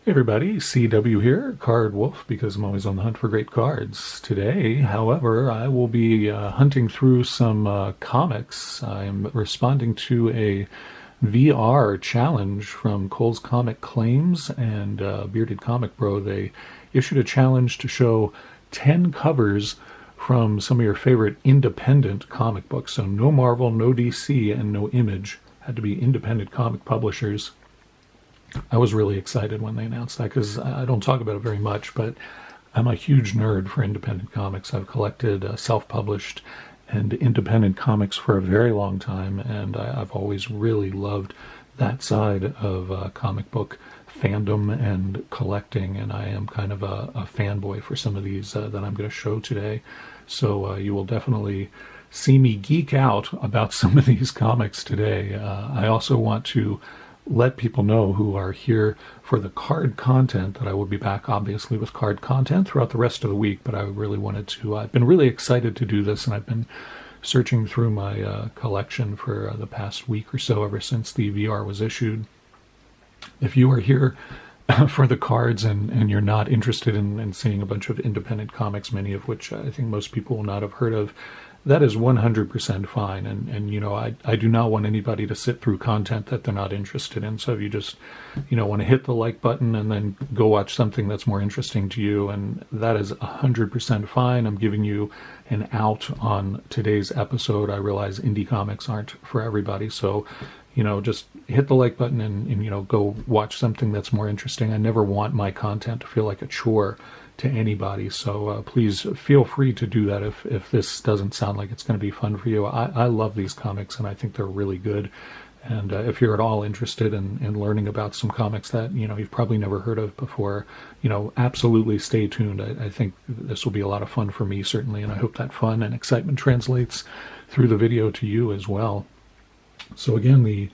Hey everybody, CW here, Card Wolf, because I'm always on the hunt for great cards. Today, however, I will be hunting through some comics. I am responding to a VR challenge from Cole's Comic Claims and Bearded Comic Bro. They issued a challenge to show 10 covers from some of your favorite independent comic books. So no Marvel, no DC, and no Image. Had to be independent comic publishers. I was really excited when they announced that because I don't talk about it very much, but I'm a huge nerd for independent comics. I've collected self-published and independent comics for a very long time, and I've always really loved that side of comic book fandom and collecting, and I am kind of a fanboy for some of these that I'm going to show today. So you will definitely see me geek out about some of these comics today. I also want to let people know who are here for the card content that I will be back obviously with card content throughout the rest of the week, but I really wanted to, I've been really excited to do this, and I've been searching through my collection for the past week or so ever since the VR was issued. If you are here for the cards and you're not interested in seeing a bunch of independent comics, many of which I think most people will not have heard of, that is 100% fine. And you know, I do not want anybody to sit through content that they're not interested in. So if you just, you know, want to hit the like button and then go watch something that's more interesting to you, and that is 100% fine. I'm giving you an out on today's episode. I realize indie comics aren't for everybody. So, you know, just hit the like button and you know, go watch something that's more interesting. I never want my content to feel like a chore to anybody, so please feel free to do that if this doesn't sound like it's going to be fun for you. I love these comics, and I think they're really good. And if you're at all interested in learning about some comics that, you know, you've probably never heard of before, you know, absolutely stay tuned. I think this will be a lot of fun for me, certainly, and I hope that fun and excitement translates through the video to you as well. So again, the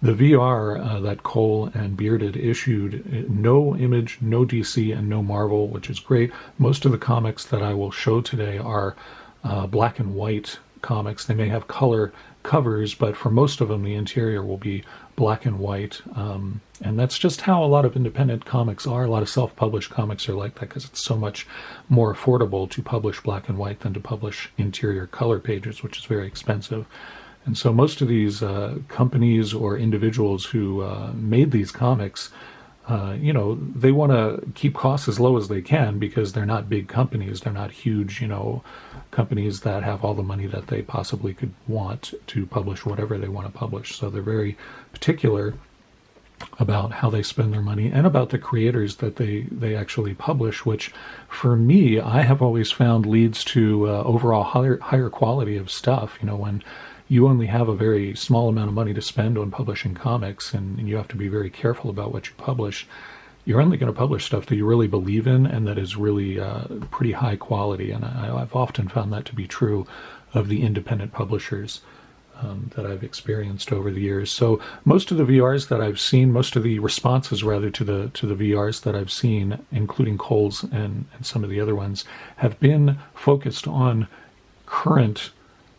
VR that Cole and Bearded issued, no Image, no DC, and no Marvel, which is great. Most of the comics that I will show today are black and white comics. They may have color covers, but for most of them, the interior will be black and white. And that's just how a lot of independent comics are. A lot of self-published comics are like that because it's so much more affordable to publish black and white than to publish interior color pages, which is very expensive. And so most of these companies or individuals who made these comics, you know, they want to keep costs as low as they can because they're not big companies. They're not huge, you know, companies that have all the money that they possibly could want to publish whatever they want to publish. So they're very particular about how they spend their money and about the creators that they actually publish, which for me, I have always found leads to overall higher quality of stuff. You know, when you only have a very small amount of money to spend on publishing comics, and you have to be very careful about what you publish, you're only going to publish stuff that you really believe in and that is really pretty high quality. And I've often found that to be true of the independent publishers that I've experienced over the years. So most of the VRs that I've seen, most of the responses rather to the VRs that I've seen, including Cole's and some of the other ones, have been focused on current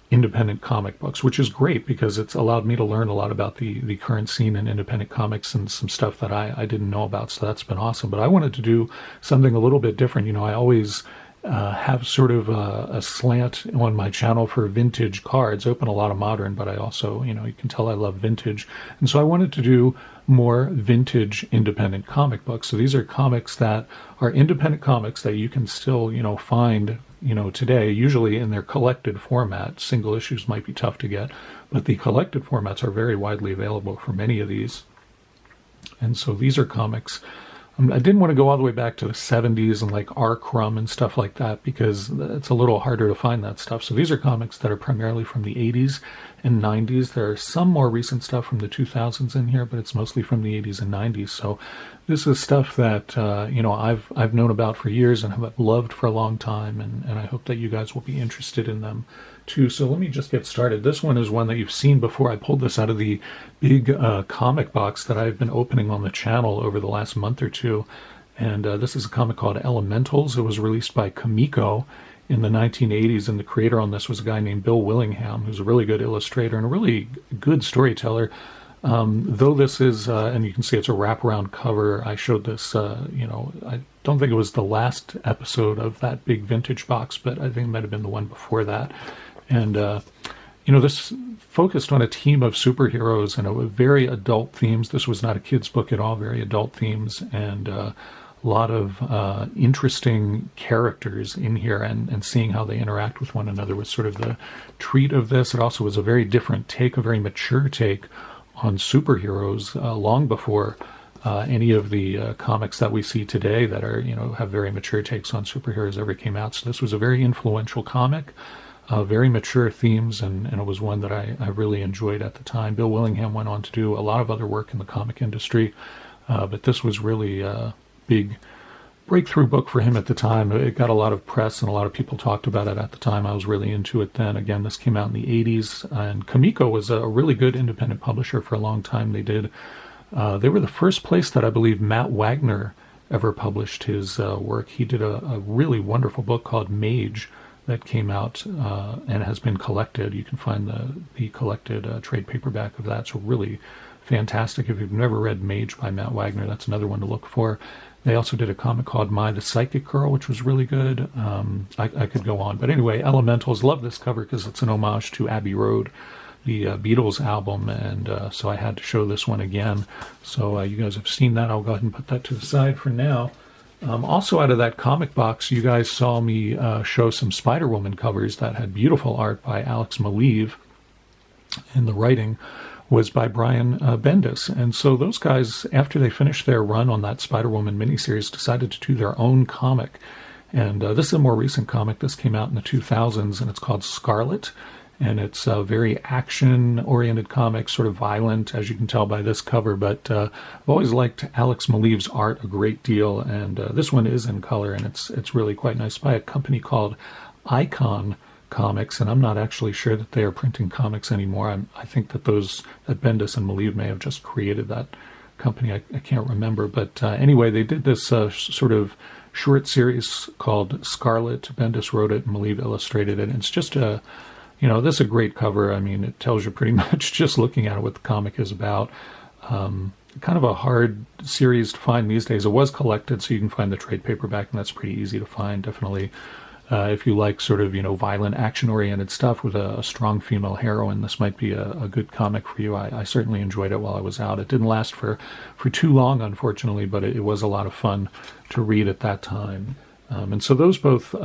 independent comic books, which is great because it's allowed me to learn a lot about the current scene in independent comics and some stuff that I didn't know about. So that's been awesome. But I wanted to do something a little bit different. You know, I always have sort of a slant on my channel for vintage cards. I open a lot of modern, but I also, you know, you can tell I love vintage. And so I wanted to do more vintage independent comic books. So these are comics that are independent comics that you can still, you know, find, you know, today, usually in their collected format. Single issues might be tough to get, but the collected formats are very widely available for many of these. And so these are comics. I didn't want to go all the way back to the 70s and like R. Crumb and stuff like that because it's a little harder to find that stuff. So these are comics that are primarily from the 80s and 90s. There are some more recent stuff from the 2000s in here, but it's mostly from the 80s and 90s. So this is stuff that you know, I've known about for years and have loved for a long time, and I hope that you guys will be interested in them too. So let me just get started. This one is one that you've seen before. I pulled this out of the big comic box that I've been opening on the channel over the last month or two. And this is a comic called Elementals. It was released by Comico in the 1980s, and the creator on this was a guy named Bill Willingham, who's a really good illustrator and a really good storyteller. Though this is, and you can see it's a wraparound cover, I showed this, I don't think it was the last episode of that big vintage box, but I think it might have been the one before that. And, this focused on a team of superheroes and very adult themes. This was not a kid's book at all, very adult themes, and a lot of interesting characters in here, and seeing how they interact with one another was sort of the treat of this. It also was a very different take, a very mature take on superheroes, long before any of the comics that we see today that are, have very mature takes on superheroes ever came out. So this was a very influential comic, very mature themes, and it was one that I really enjoyed at the time. Bill Willingham went on to do a lot of other work in the comic industry, but this was really a big breakthrough book for him at the time. It got a lot of press and a lot of people talked about it at the time. I was really into it then. Again, this came out in the 80s, and Comico was a really good independent publisher for a long time. They were the first place that I believe Matt Wagner ever published his work. He did a really wonderful book called Mage that came out and has been collected. You can find the collected trade paperback of that. So really fantastic. If you've never read Mage by Matt Wagner, that's another one to look for. They also did a comic called My the Psychic Girl, which was really good. I could go on. But anyway, Elementals, love this cover because it's an homage to Abbey Road, the Beatles album, and so I had to show this one again. So you guys have seen that. I'll go ahead and put that to the side for now. Also out of that comic box, you guys saw me show some Spider-Woman covers that had beautiful art by Alex Maleev, and the writing was by Brian Bendis. And so those guys, after they finished their run on that Spider-Woman miniseries, decided to do their own comic. And this is a more recent comic. This came out in the 2000s, and it's called Scarlet. And it's a very action-oriented comic, sort of violent, as you can tell by this cover. But I've always liked Alex Maleev's art a great deal, and this one is in color, and it's really quite nice, by a company called Icon Comics, and I'm not actually sure that they are printing comics anymore. I think that Bendis and Maleev may have just created that company. I can't remember, but anyway, they did this sort of short series called Scarlet. Bendis wrote it, and Maleev illustrated it. And it's just this is a great cover. I mean, it tells you pretty much just looking at it what the comic is about. Kind of a hard series to find these days. It was collected, so you can find the trade paperback, and that's pretty easy to find. Definitely. If you like sort of, violent, action-oriented stuff with a strong female heroine, this might be a good comic for you. I certainly enjoyed it while I was out. It didn't last for too long, unfortunately, but it was a lot of fun to read at that time. And so those both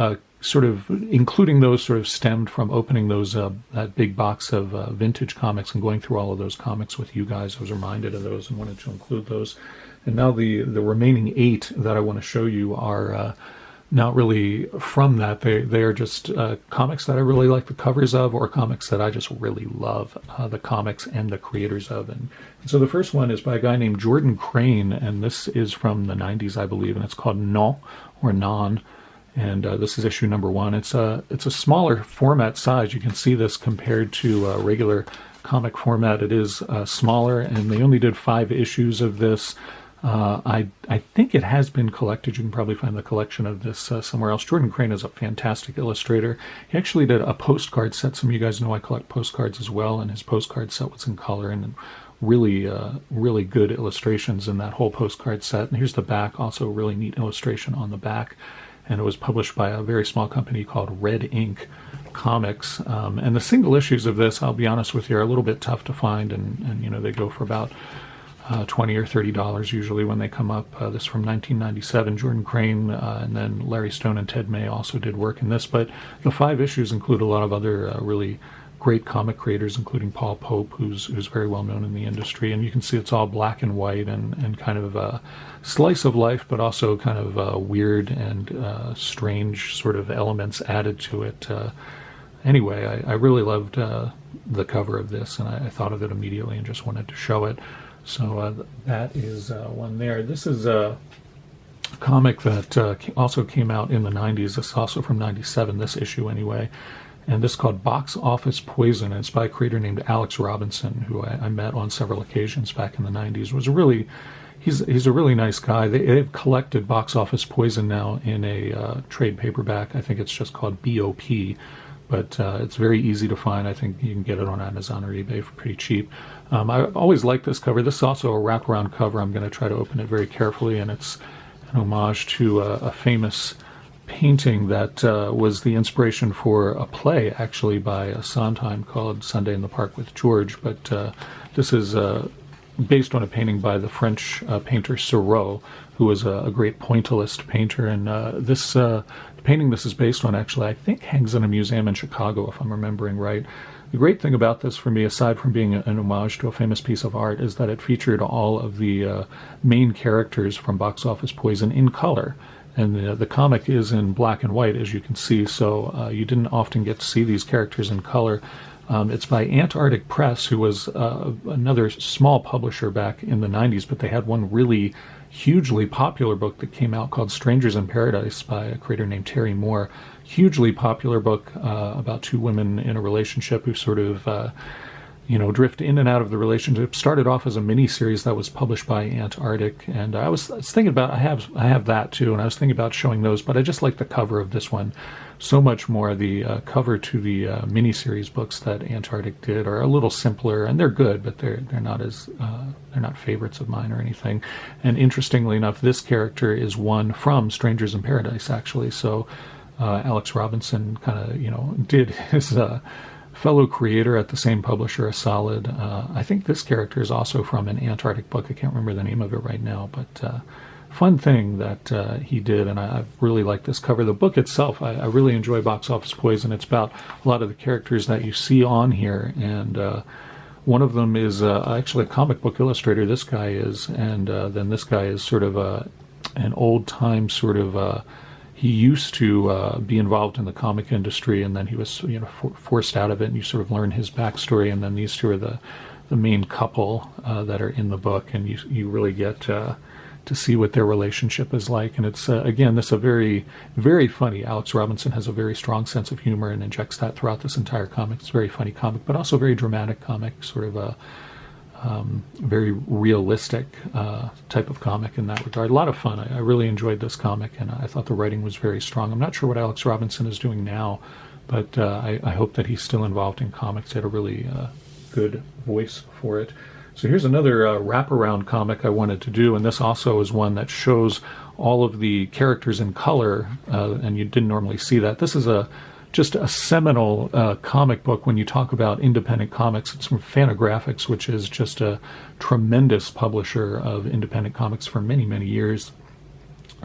sort of, including those, sort of stemmed from opening that big box of vintage comics and going through all of those comics with you guys. I was reminded of those and wanted to include those. And now the remaining 8 that I want to show you are not really from that. They are just comics that I really like the covers of, or comics that I just really love the comics and the creators of. And so the first one is by a guy named Jordan Crane, and this is from the 90s, I believe, and it's called Non, or Non. And this is issue number 1. It's a smaller format size. You can see this compared to regular comic format. It is smaller, and they only did 5 issues of this. I think it has been collected. You can probably find the collection of this somewhere else. Jordan Crane is a fantastic illustrator. He actually did a postcard set. Some of you guys know I collect postcards as well, and his postcard set was in color, and really, really good illustrations in that whole postcard set. And here's the back, also a really neat illustration on the back. And it was published by a very small company called Red Ink Comics. And the single issues of this, I'll be honest with you, are a little bit tough to find, and they go for about $20 or $30 usually when they come up. This from 1997. Jordan Crane and then Larry Stone and Ted May also did work in this. But the 5 issues include a lot of other really great comic creators, including Paul Pope, who's very well known in the industry. And you can see it's all black and white and kind of a slice of life, but also kind of weird and strange sort of elements added to it. Anyway, I really loved the cover of this, and I thought of it immediately and just wanted to show it. So that is one there. This is a comic that also came out in the 90s. This is also from 97, this issue anyway. And this is called Box Office Poison. And it's by a creator named Alex Robinson, who I met on several occasions back in the 90s. He's a really nice guy. They've collected Box Office Poison now in a trade paperback. I think it's just called BOP. but it's very easy to find. I think you can get it on Amazon or eBay for pretty cheap. I always like this cover. This is also a wraparound cover. I'm going to try to open it very carefully, and it's an homage to a famous painting that was the inspiration for a play, actually, by Sondheim called Sunday in the Park with George. But this is based on a painting by the French painter Seurat, who was a great pointillist painter. And this painting this is based on, actually, I think hangs in a museum in Chicago, if I'm remembering right. The great thing about this for me, aside from being an homage to a famous piece of art, is that it featured all of the main characters from Box Office Poison in color. And the comic is in black and white, as you can see, so you didn't often get to see these characters in color. It's by Antarctic Press, who was another small publisher back in the 90s, but they had one really hugely popular book that came out called Strangers in Paradise by a creator named Terry Moore. Hugely popular book about two women in a relationship who sort of drift in and out of the relationship. Started off as a mini-series that was published by Antarctic, and I was thinking about, I have that too, and I was thinking about showing those, but I just like the cover of this one so much more. The cover to the mini-series books that Antarctic did are a little simpler, and they're good, but they're not as they're not favorites of mine or anything. And interestingly enough, this character is one from Strangers in Paradise, actually. So Alex Robinson kind of did his fellow creator at the same publisher, a solid. I think this character is also from an Antarctic book. I can't remember the name of it right now, but fun thing that he did, and I really like this cover. The book itself, I really enjoy Box Office Poison. It's about a lot of the characters that you see on here, and one of them is actually a comic book illustrator, this guy is, and then this guy is sort of an old-time sort of he used to be involved in the comic industry, and then he was forced out of it, and you sort of learn his backstory. And then these two are the main couple that are in the book, and you really get to see what their relationship is like. And it's again, this is a very, very funny. Alex Robinson has a very strong sense of humor and injects that throughout this entire comic. It's a very funny comic, but also a very dramatic comic, sort of a very realistic type of comic in that regard. A lot of fun. I really enjoyed this comic, and I thought the writing was very strong. I'm not sure what Alex Robinson is doing now, but I hope that he's still involved in comics. He had a really good voice for it. So here's another wraparound comic I wanted to do, and this also is one that shows all of the characters in color, and you didn't normally see that. This is just a seminal comic book when you talk about independent comics. It's from Fantagraphics, which is just a tremendous publisher of independent comics for many, many years.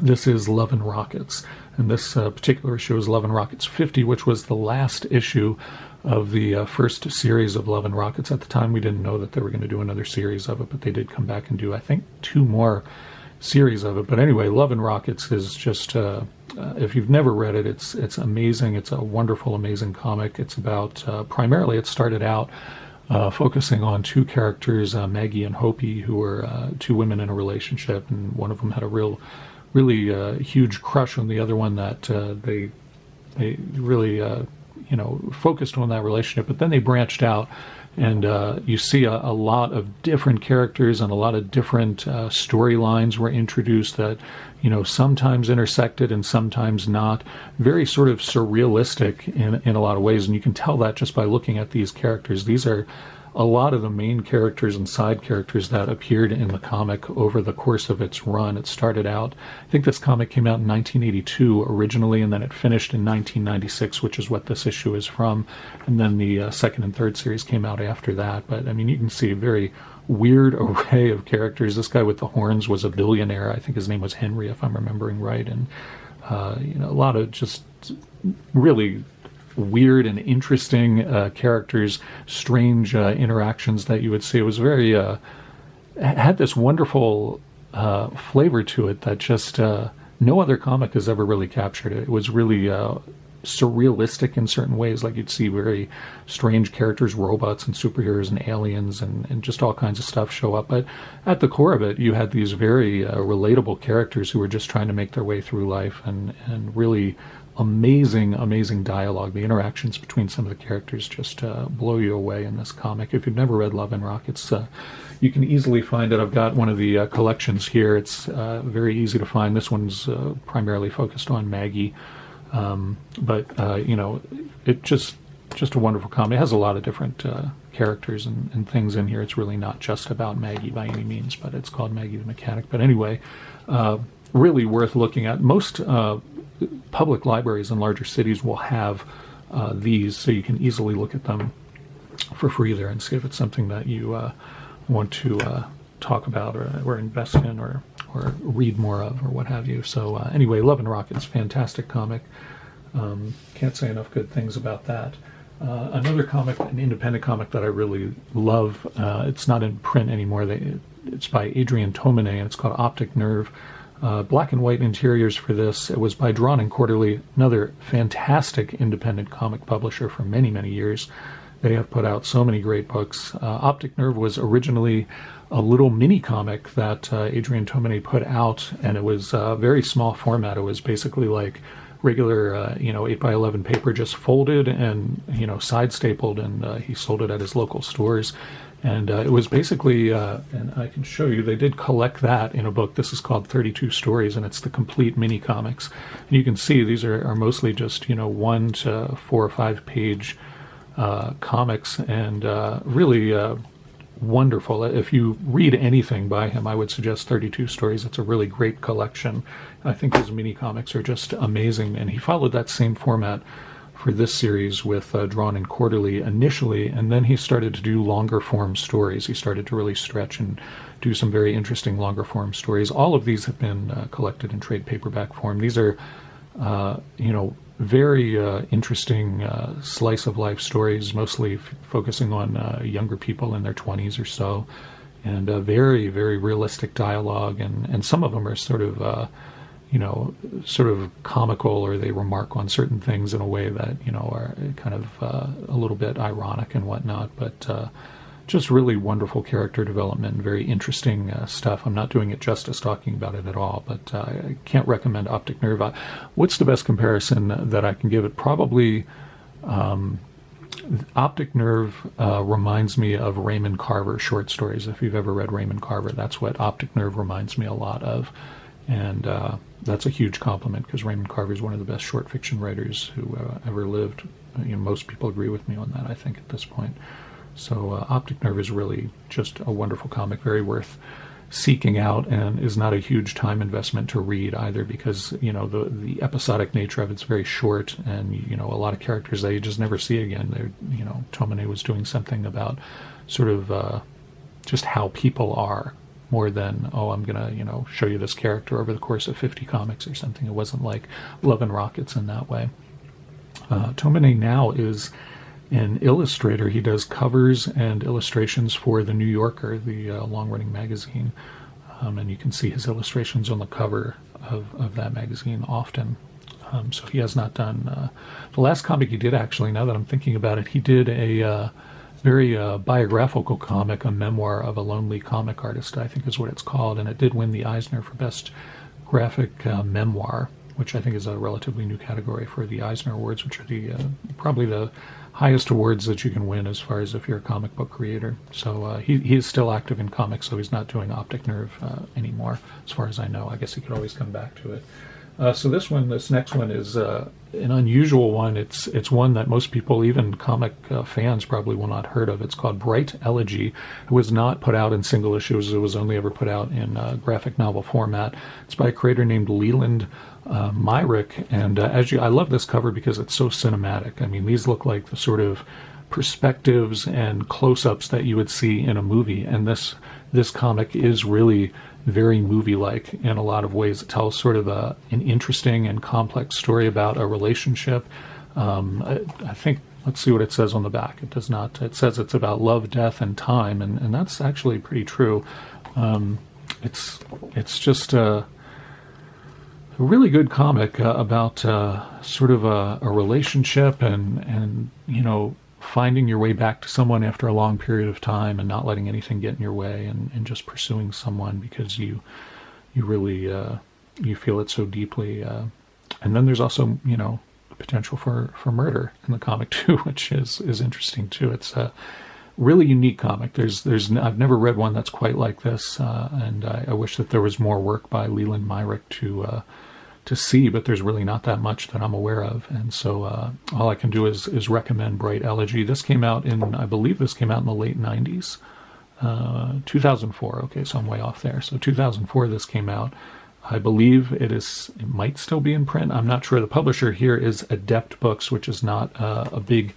This is Love and Rockets, and this particular issue is Love and Rockets 50, which was the last issue of the first series of Love and Rockets. At the time, we didn't know that they were going to do another series of it, but they did come back and do, I think, 2 more series of it. But anyway, Love and Rockets is just, if you've never read it, it's amazing. It's a wonderful, amazing comic. It's about, primarily it started out focusing on 2 characters, Maggie and Hopi, who were 2 women in a relationship, and one of them had a really huge crush on the other one that they really focused on that relationship. But then they branched out, and you see a lot of different characters, and a lot of different storylines were introduced that sometimes intersected and sometimes not. Very sort of surrealistic in a lot of ways, and you can tell that just by looking at these characters. These are a lot of the main characters and side characters that appeared in the comic over the course of its run. It started out, I think this comic came out in 1982 originally, and then it finished in 1996, which is what this issue is from. And then the second and third series came out after that. But I mean, you can see a very weird array of characters. This guy with the horns was a billionaire. I think his name was Henry, if I'm remembering right. And a lot of just really weird and interesting characters, strange interactions that you would see. It was very had this wonderful flavor to it that just no other comic has ever really captured it. It was really surrealistic in certain ways. Like, you'd see very strange characters, robots and superheroes and aliens and just all kinds of stuff show up. But at the core of it, you had these very relatable characters who were just trying to make their way through life, and really amazing dialogue. The interactions between some of the characters just blow you away in this comic. If you've never read Love and Rockets, you can easily find it. I've got one of the collections here. It's very easy to find. This one's primarily focused on Maggie. But it just a wonderful comic. It has a lot of different characters and things in here. It's really not just about Maggie by any means, but it's called Maggie the Mechanic. But anyway, really worth looking at. Most public libraries in larger cities will have these, so you can easily look at them for free there and see if it's something that you want to talk about or invest in or read more of or what have you. So anyway, Love and Rockets, fantastic comic. Can't say enough good things about that. Another comic, an independent comic that I really love, it's not in print anymore. It's by Adrian Tomine, and it's called Optic Nerve. Black and white interiors for this. It was by Drawn and Quarterly, another fantastic independent comic publisher for many, many years. They have put out so many great books. Optic Nerve was originally a little mini comic that Adrian Tomine put out, and it was a very small format. It was basically like regular 8x11 paper, just folded and side stapled, and he sold it at his local stores. And it was basically, and I can show you, they did collect that in a book. This is called 32 Stories, and it's the complete mini comics. And you can see these are mostly just 1 to 4 or 5 page comics, and really wonderful. If you read anything by him, I would suggest 32 Stories. It's a really great collection. I think his mini comics are just amazing, and he followed that same format for this series with Drawn and Quarterly initially, and then he started to do longer form stories. He started to really stretch and do some very interesting longer form stories. All of these have been collected in trade paperback form. These are very interesting slice of life stories, mostly focusing on younger people in their 20s or so, and very, very realistic dialogue, and some of them are sort of comical, or they remark on certain things in a way that are kind of a little bit ironic and whatnot, but just really wonderful character development, very interesting stuff. I'm not doing it justice talking about it at all, but I can't recommend Optic Nerve. What's the best comparison that I can give it? Probably Optic Nerve reminds me of Raymond Carver short stories. If you've ever read Raymond Carver, that's what Optic Nerve reminds me a lot of. And that's a huge compliment, because Raymond Carver is one of the best short fiction writers who ever lived. Most people agree with me on that, I think, at this point. So Optic Nerve is really just a wonderful comic, very worth seeking out, and is not a huge time investment to read either, because the episodic nature of it's very short, and a lot of characters that you just never see again. Tomine was doing something about sort of just how people are, more than, I'm going to, show you this character over the course of 50 comics or something. It wasn't like Love and Rockets in that way. Tomine now is an illustrator. He does covers and illustrations for The New Yorker, the long-running magazine. And you can see his illustrations on the cover of that magazine often. So he has not done... the last comic he did, actually, now that I'm thinking about it, he did a... very biographical comic, a memoir of a lonely comic artist, I think is what it's called, and it did win the Eisner for Best Graphic Memoir, which I think is a relatively new category for the Eisner Awards, which are probably the highest awards that you can win as far as if you're a comic book creator. So he is still active in comics, so he's not doing Optic Nerve anymore, as far as I know. I guess he could always come back to it. So this next one is an unusual one. It's one that most people, even comic fans, probably will not heard of. It's called Bright Elegy. It was not put out in single issues. It was only ever put out in graphic novel format. It's by a creator named Leland Myrick, and I love this cover because it's so cinematic. I mean, these look like the sort of perspectives and close-ups that you would see in a movie, and this comic is really very movie-like in a lot of ways. It tells sort of an interesting and complex story about a relationship. I think, let's see what it says on the back. It does not. It says it's about love, death, and time, and that's actually pretty true. It's just a really good comic about sort of a relationship and finding your way back to someone after a long period of time, and not letting anything get in your way, and just pursuing someone because you really you feel it so deeply. And then there's also the potential for murder in the comic too, which is interesting too. It's a really unique comic. I've never read one that's quite like this, and I wish that there was more work by Leland Myrick to see, but there's really not that much that I'm aware of. And so all I can do is recommend Bright Elegy. This came out I believe this came out in the late 90s. 2004. Okay, so I'm way off there. So 2004 this came out. I believe it might still be in print. I'm not sure. The publisher here is Adept Books, which is not a big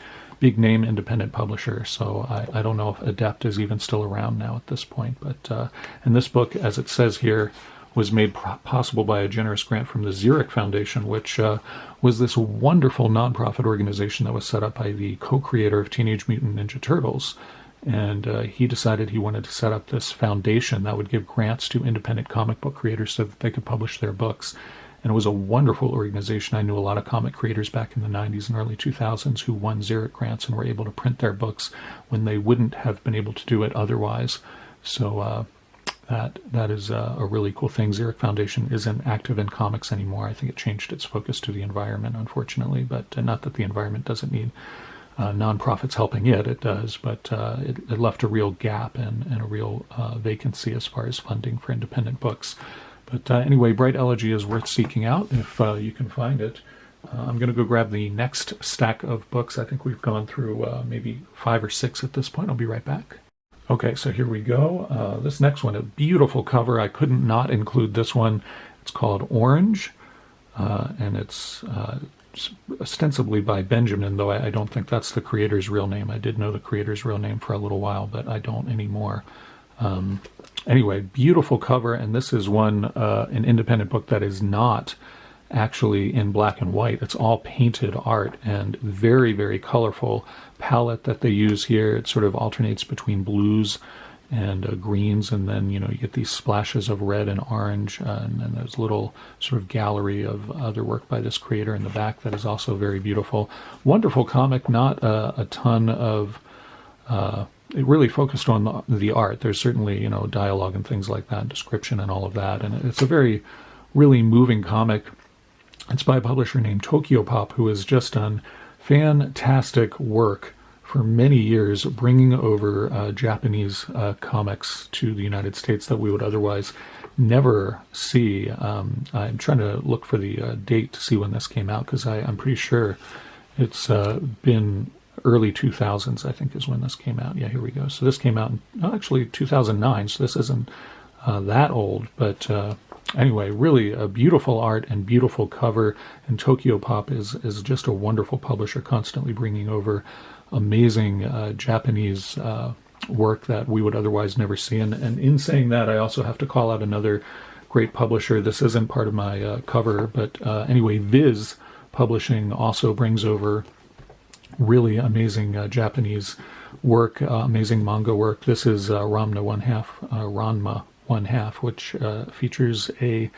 name independent publisher. So I don't know if Adept is even still around now at this point. But and this book, as it says here, was made possible by a generous grant from the Xeric Foundation, which was this wonderful nonprofit organization that was set up by the co-creator of Teenage Mutant Ninja Turtles. And he decided he wanted to set up this foundation that would give grants to independent comic book creators so that they could publish their books. And it was a wonderful organization. I knew a lot of comic creators back in the 90s and early 2000s who won Xeric grants and were able to print their books when they wouldn't have been able to do it otherwise. So that is a really cool thing. Xeric Foundation isn't active in comics anymore. I think it changed its focus to the environment, unfortunately, but not that the environment doesn't need nonprofits helping it does, but it left a real gap and a real vacancy as far as funding for independent books. But anyway, Bright Elegy is worth seeking out if you can find it. I'm going to go grab the next stack of books. I think we've gone through maybe 5 or 6 at this point. I'll be right back. Okay, so here we go. This next one, a beautiful cover. I couldn't not include this one. It's called Orange, and it's ostensibly by Benjamin, though I don't think that's the creator's real name. I did know the creator's real name for a little while, but I don't anymore. Anyway, beautiful cover, and this is an independent book that is not actually in black and white. It's all painted art and very, very colorful palette that they use here. It sort of alternates between blues and greens, and then you get these splashes of red and orange, and then there's a little sort of gallery of other work by this creator in the back that is also very beautiful. Wonderful comic, not a ton of it really focused on the art. There's certainly dialogue and things like that, description and all of that, and it's a very really moving comic. It's by a publisher named Tokyo Pop, who has just done fantastic work for many years, bringing over Japanese comics to the United States that we would otherwise never see. I'm trying to look for the date to see when this came out, because I'm pretty sure it's been early 2000s, I think, is when this came out. Yeah, here we go. So this came out in actually 2009, so this isn't that old, but anyway, really a beautiful art and beautiful cover, and Tokyo Pop is just a wonderful publisher, constantly bringing over amazing Japanese work that we would otherwise never see. And in saying that, I also have to call out another great publisher. This isn't part of my cover, but anyway, Viz Publishing also brings over really amazing Japanese work, amazing manga work. This is Ranma One Half, which features a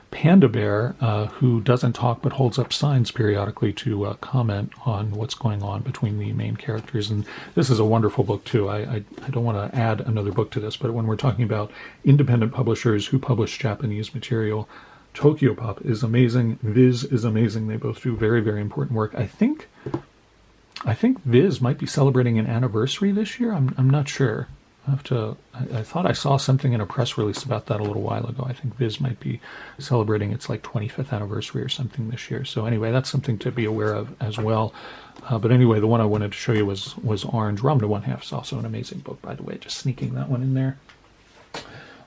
panda bear who doesn't talk but holds up signs periodically to comment on what's going on between the main characters. And this is a wonderful book too. I don't want to add another book to this, but when we're talking about independent publishers who publish Japanese material, Tokyo Pop is amazing. Viz is amazing. They both do very, very important work. I think Viz might be celebrating an anniversary this year. I'm not sure. I thought I saw something in a press release about that a little while ago. I think Viz might be celebrating its 25th anniversary or something this year. So anyway, that's something to be aware of as well. But anyway, the one I wanted to show you was Orange. Ranma One Half is also an amazing book, by the way, just sneaking that one in there.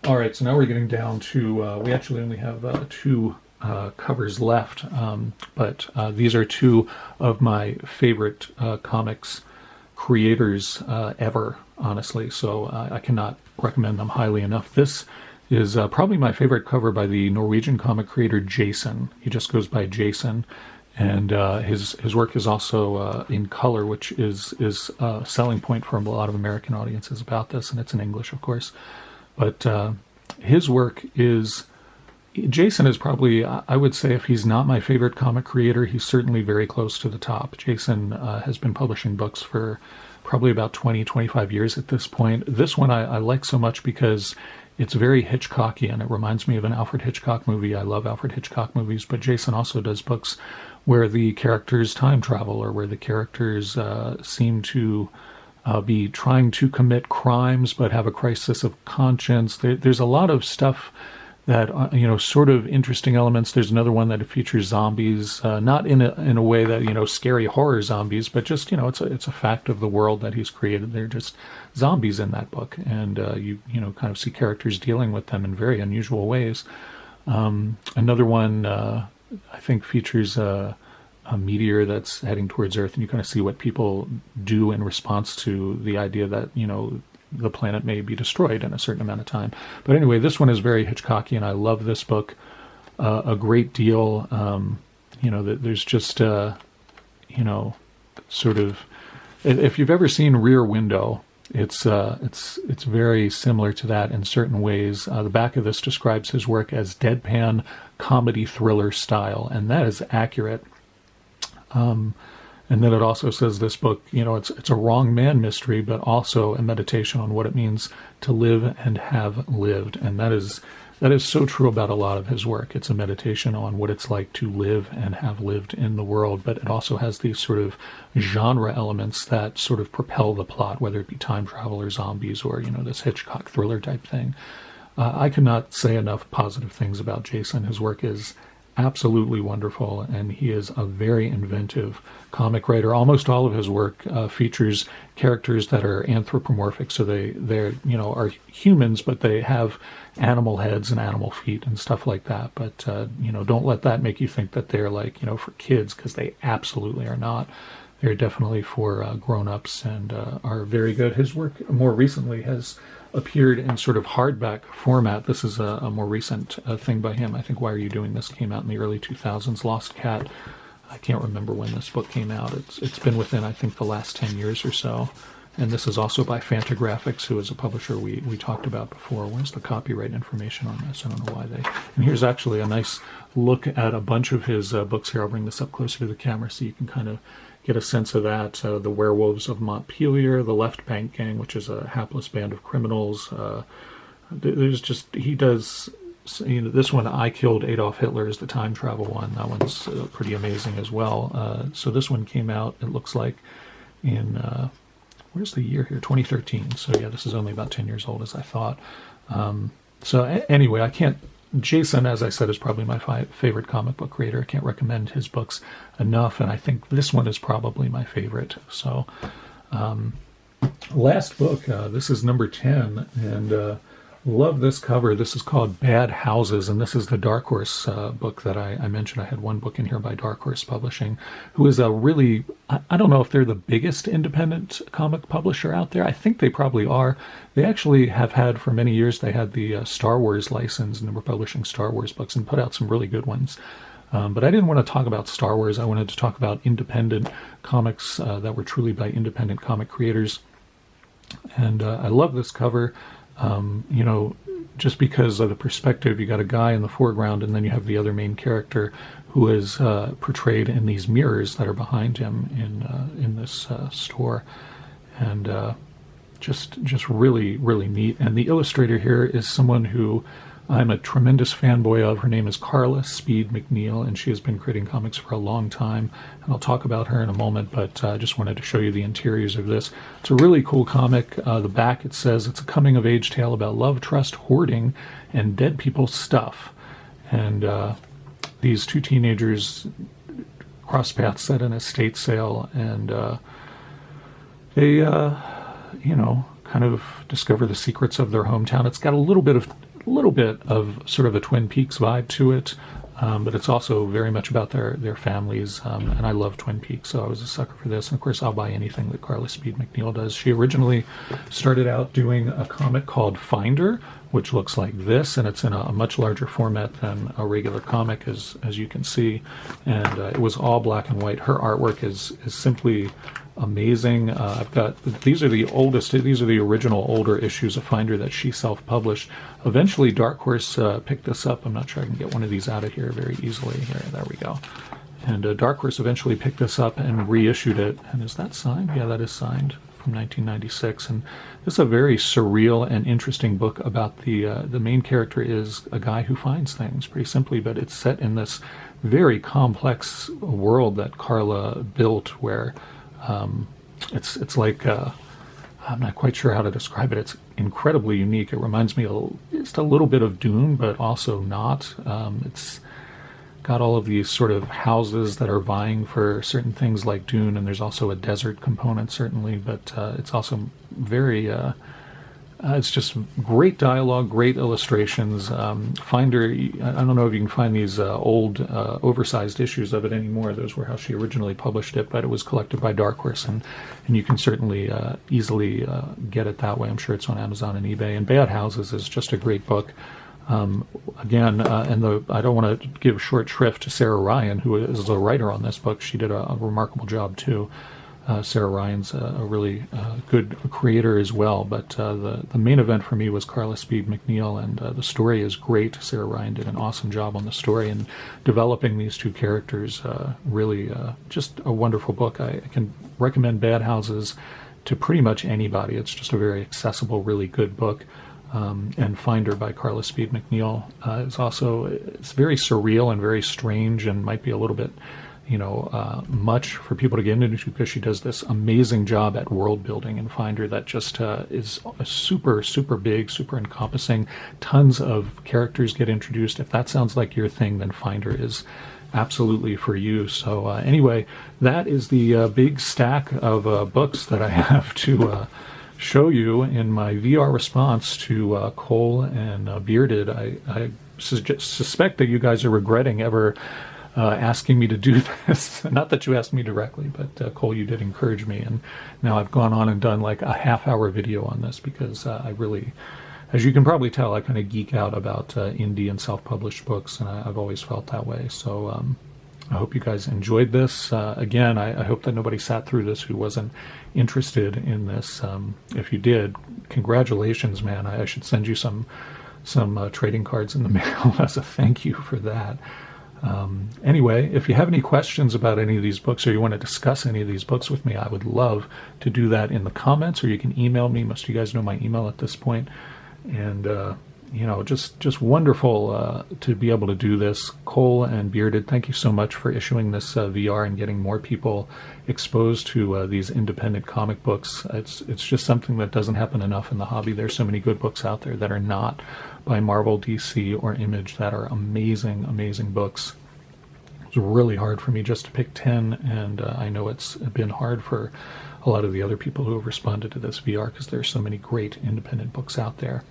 All right, so now we're getting down to, we actually only have 2 covers left, but these are 2 of my favorite comics creators ever, honestly, so I cannot recommend them highly enough. This is probably my favorite cover by the Norwegian comic creator Jason. He just goes by Jason, and his work is also in color, which is a selling point for a lot of American audiences about this, and it's in English, of course. But his work is... Jason is probably, I would say, if he's not my favorite comic creator, he's certainly very close to the top. Jason has been publishing books for probably about 20, 25 years at this point. This one I like so much because it's very Hitchcockian. It reminds me of an Alfred Hitchcock movie. I love Alfred Hitchcock movies, but Jason also does books where the characters time travel, or where the characters seem to be trying to commit crimes but have a crisis of conscience. There's a lot of stuff that sort of interesting elements. There's another one that features zombies, not in a way that scary horror zombies, but just it's a fact of the world that he's created. They're just zombies in that book, and you kind of see characters dealing with them in very unusual ways. Another one I think features a meteor that's heading towards Earth, and you kind of see what people do in response to the idea that the planet may be destroyed in a certain amount of time. But anyway, this one is very Hitchcockian. I love this book a great deal. There's just sort of, if you've ever seen Rear Window, it's very similar to that in certain ways. The back of this describes his work as deadpan comedy thriller style, and that is accurate. And then it also says this book, it's a wrong man mystery, but also a meditation on what it means to live and have lived. And that is so true about a lot of his work. It's a meditation on what it's like to live and have lived in the world, but it also has these sort of genre elements that sort of propel the plot, whether it be time travel or zombies or, this Hitchcock thriller type thing. I cannot say enough positive things about Jason. His work is absolutely wonderful, and he is a very inventive comic writer. Almost all of his work features characters that are anthropomorphic, so they're are humans, but they have animal heads and animal feet and stuff like that. But don't let that make you think that they're like for kids, because they absolutely are not. They're definitely for grown-ups and are very good. His work more recently has appeared in sort of hardback format. This is a more recent thing by him. I think Why Are You Doing This came out in the early 2000s. Lost Cat, I can't remember when this book came out. It's been within, I think, the last 10 years or so. And this is also by Fantagraphics, who is a publisher we talked about before. Where's the copyright information on this? I don't know why they... And here's actually a nice look at a bunch of his books here. I'll bring this up closer to the camera so you can kind of get a sense of that. The Werewolves of Montpelier, The Left Bank Gang, which is a hapless band of criminals. He does, this one, I Killed Adolf Hitler, is the time travel one. That one's pretty amazing as well. So this one came out, it looks like, in, where's the year here? 2013. So yeah, this is only about 10 years old, as I thought. Anyway, Jason, as I said, is probably my favorite comic book creator. I can't recommend his books enough, and I think this one is probably my favorite. So, last book, this is number 10, and love this cover. This is called Bad Houses, and this is the Dark Horse book that I mentioned. I had one book in here by Dark Horse Publishing, who is a really, I don't know if they're the biggest independent comic publisher out there. I think they probably are. They actually have had, for many years, they had the Star Wars license, and they were publishing Star Wars books and put out some really good ones. But I didn't want to talk about Star Wars. I wanted to talk about independent comics that were truly by independent comic creators. And I love this cover. Just because of the perspective, you got a guy in the foreground, and then you have the other main character who is portrayed in these mirrors that are behind him in this store, and just really, really neat. And the illustrator here is someone who I'm a tremendous fanboy of. Her name is Carla Speed McNeil, and she has been creating comics for a long time, and I'll talk about her in a moment, but I just wanted to show you the interiors of this. It's a really cool comic. The back, it says, it's a coming-of-age tale about love, trust, hoarding, and dead people's stuff. And these two teenagers cross paths at an estate sale, and they, kind of discover the secrets of their hometown. It's got a little bit of sort of a Twin Peaks vibe to it, but it's also very much about their families, and I love Twin Peaks, so I was a sucker for this. And of course, I'll buy anything that Carla Speed McNeil does. She originally started out doing a comic called Finder, which looks like this, and it's in a much larger format than a regular comic, as you can see, and it was all black and white. Her artwork is simply amazing. I've got, these are the original older issues of Finder that she self-published. Eventually Dark Horse picked this up. I'm not sure I can get one of these out of here very easily. Here, there we go. And Dark Horse eventually picked this up and reissued it. And is that signed? Yeah, that is signed, from 1996. And this is a very surreal and interesting book about the main character is a guy who finds things, pretty simply, but it's set in this very complex world that Carla built, where it's like I'm not quite sure how to describe it. It's incredibly unique. It reminds me just a little bit of Dune, but also not. It's got all of these sort of houses that are vying for certain things like Dune, and there's also a desert component, certainly, but it's also very, it's just great dialogue, great illustrations. Finder, I don't know if you can find these old, oversized issues of it anymore. Those were how she originally published it, but it was collected by Dark Horse, and you can certainly easily get it that way. I'm sure it's on Amazon and eBay. And Bad Houses is just a great book. Again, I don't want to give short shrift to Sarah Ryan, who is the writer on this book. She did a remarkable job too. Sarah Ryan's a really good creator as well, but the main event for me was Carla Speed McNeil, and the story is great. Sarah Ryan did an awesome job on the story and developing these two characters. Really just a wonderful book. I can recommend Bad Houses to pretty much anybody. It's just a very accessible, really good book. And Finder by Carla Speed McNeil it's very surreal and very strange, and might be a little bit, much for people to get into, because she does this amazing job at world building in Finder that just is super, super big, super encompassing. Tons of characters get introduced. If that sounds like your thing, then Finder is absolutely for you. So anyway, that is the big stack of books that I have to show you in my VR response to Cole and Bearded. I suspect that you guys are regretting ever asking me to do this. Not that you asked me directly, but Cole, you did encourage me, and now I've gone on and done like a half-hour video on this because I really, as you can probably tell, I kind of geek out about indie and self-published books, and I've always felt that way. So I hope you guys enjoyed this. Again, I hope that nobody sat through this who wasn't interested in this. If you did, congratulations, man. I should send you some trading cards in the mail as a thank you for that. Anyway, if you have any questions about any of these books, or you want to discuss any of these books with me, I would love to do that in the comments, or you can email me. Most of you guys know my email at this point. And just wonderful to be able to do this. Cole and Bearded, thank you so much for issuing this VR and getting more people exposed to these independent comic books. It's just something that doesn't happen enough in the hobby. There's so many good books out there that are not by Marvel, DC, or Image that are amazing, amazing books. It's really hard for me just to pick 10, and I know it's been hard for a lot of the other people who have responded to this VR because there's so many great independent books out there.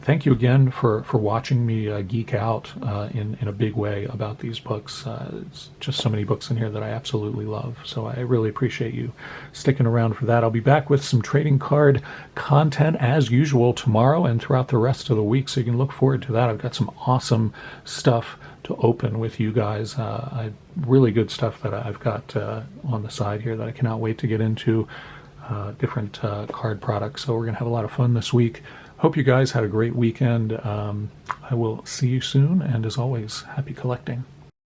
Thank you again for watching me geek out in a big way about these books. It's just so many books in here that I absolutely love. So I really appreciate you sticking around for that. I'll be back with some trading card content as usual tomorrow and throughout the rest of the week. So you can look forward to that. I've got some awesome stuff to open with you guys. Really good stuff that I've got on the side here that I cannot wait to get into. Different card products. So we're going to have a lot of fun this week. Hope you guys had a great weekend. I will see you soon, and as always, happy collecting.